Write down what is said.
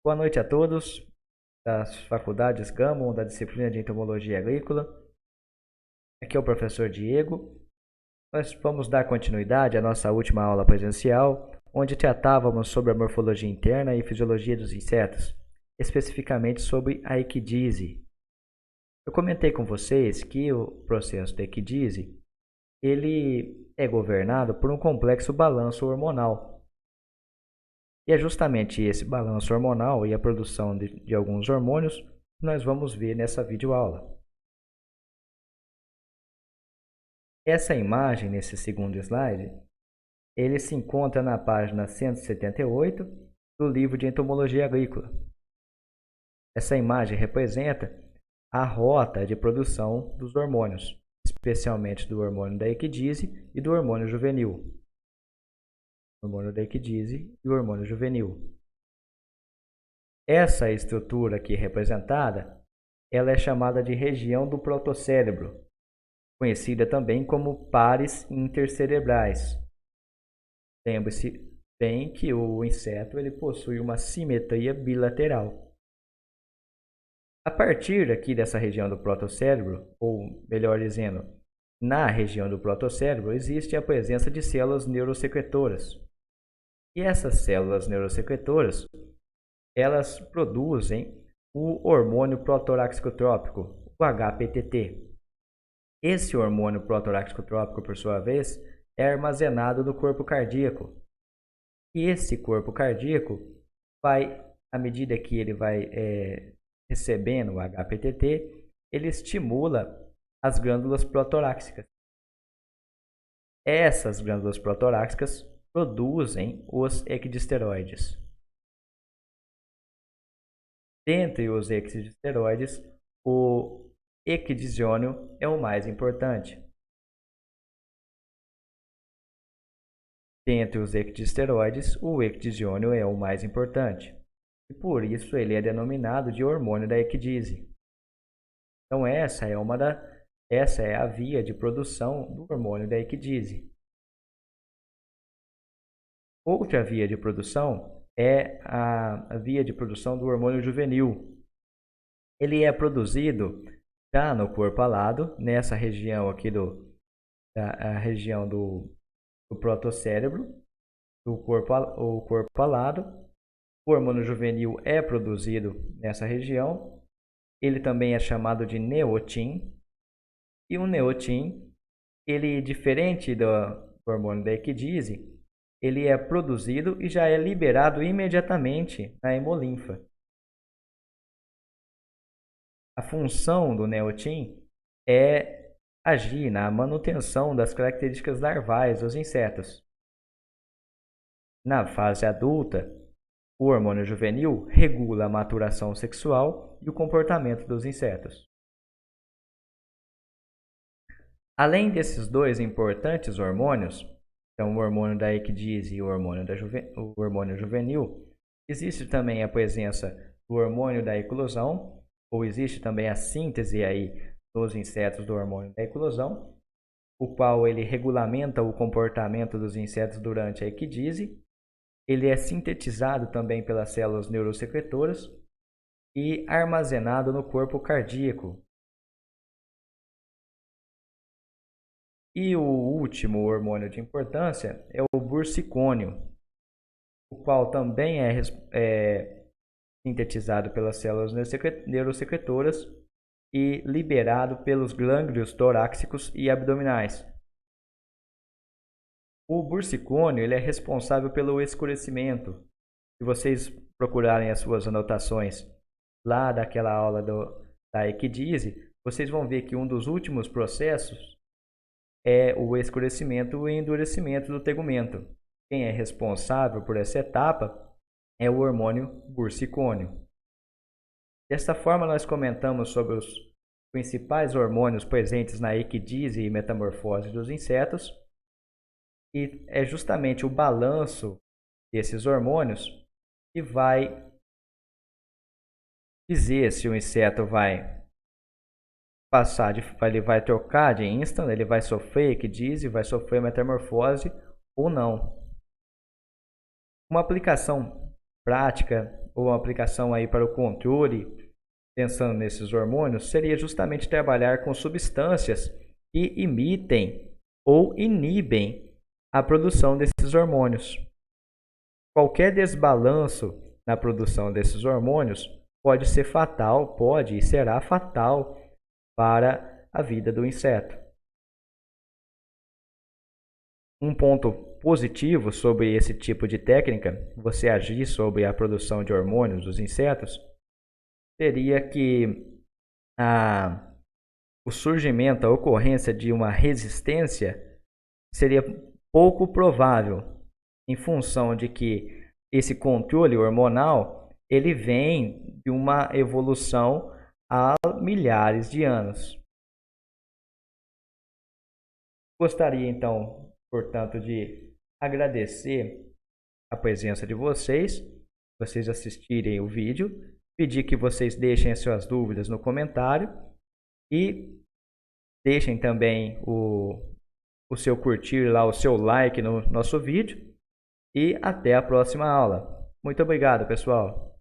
Boa noite a todos das faculdades Gama, da disciplina de Entomologia Agrícola. Aqui é o professor Diego. Nós vamos dar continuidade à nossa última aula presencial, onde tratávamos sobre a morfologia interna e fisiologia dos insetos, especificamente sobre a equidise. Eu comentei com vocês que o processo da equidise ele é governado por um complexo balanço hormonal. E é justamente esse balanço hormonal e a produção de alguns hormônios que nós vamos ver nessa videoaula. Essa imagem, nesse segundo slide, ele se encontra na página 178 do livro de Entomologia Agrícola. Essa imagem representa a rota de produção dos hormônios, especialmente do hormônio da equidise e do hormônio juvenil. Hormônio da equidise e o hormônio juvenil. Essa estrutura aqui representada, ela é chamada de região do protocérebro, conhecida também como pares intercerebrais. Lembre-se bem que o inseto ele possui uma simetria bilateral. A partir aqui dessa região do protocérebro, ou melhor dizendo, na região do protocérebro, existe a presença de células neurosecretoras. E essas células neurosecretoras, elas produzem o hormônio protoráxico-trópico, o HPTT. Esse hormônio protoráxico-trópico, por sua vez, é armazenado no corpo cardíaco. E esse corpo cardíaco vai, à medida que ele vai recebendo o HPTT, ele estimula as glândulas protoráxicas. Essas glândulas protoráxicas produzem os equidisteroides. Dentre os equidisteroides, o equidisiônio é o mais importante. Dentre os equidisteroides, o equidisiônio é o mais importante. E por isso ele é denominado de hormônio da equidise. Então essa é a via de produção do hormônio da equidise. Outra via de produção é a via de produção do hormônio juvenil. Ele é produzido já no corpo alado, nessa região aqui a região do protocérebro, o corpo alado. O hormônio juvenil é produzido nessa região. Ele também é chamado de neotin. E o neotin, ele diferente do hormônio da equidise, ele é produzido e já é liberado imediatamente na hemolinfa. A função do neotin é agir na manutenção das características larvais dos insetos. Na fase adulta, o hormônio juvenil regula a maturação sexual e o comportamento dos insetos. Além desses dois importantes hormônios, então o hormônio da equidise e o hormônio juvenil, existe também a presença do hormônio da eclosão, ou existe também a síntese aí dos insetos do hormônio da eclosão, o qual ele regulamenta o comportamento dos insetos durante a equidise. Ele é sintetizado também pelas células neurosecretoras e armazenado no corpo cardíaco. E o último hormônio de importância é o bursicônio, o qual também é sintetizado pelas células neurosecretoras e liberado pelos gânglios torácicos e abdominais. O bursicônio ele é responsável pelo escurecimento. Se vocês procurarem as suas anotações lá daquela aula da equidise, vocês vão ver que um dos últimos processos é o escurecimento e endurecimento do tegumento. Quem é responsável por essa etapa é o hormônio bursicônio. Desta forma, nós comentamos sobre os principais hormônios presentes na equidise e metamorfose dos insetos. E é justamente o balanço desses hormônios que vai dizer se o inseto vai ele vai trocar de instância, ele vai sofrer equidise, vai sofrer metamorfose ou não. Uma aplicação prática ou uma aplicação aí para o controle, pensando nesses hormônios, seria justamente trabalhar com substâncias que imitem ou inibem a produção desses hormônios. Qualquer desbalanço na produção desses hormônios pode ser fatal, pode e será fatal para a vida do inseto. Um ponto positivo sobre esse tipo de técnica, você agir sobre a produção de hormônios dos insetos, seria que o surgimento, a ocorrência de uma resistência seria pouco provável, em função de que esse controle hormonal ele vem de uma evolução há milhares de anos. Gostaria então, portanto, de agradecer a presença de vocês assistirem o vídeo, pedir que vocês deixem as suas dúvidas no comentário e deixem também o seu curtir lá, o seu like no nosso vídeo e até a próxima aula. Muito obrigado, pessoal!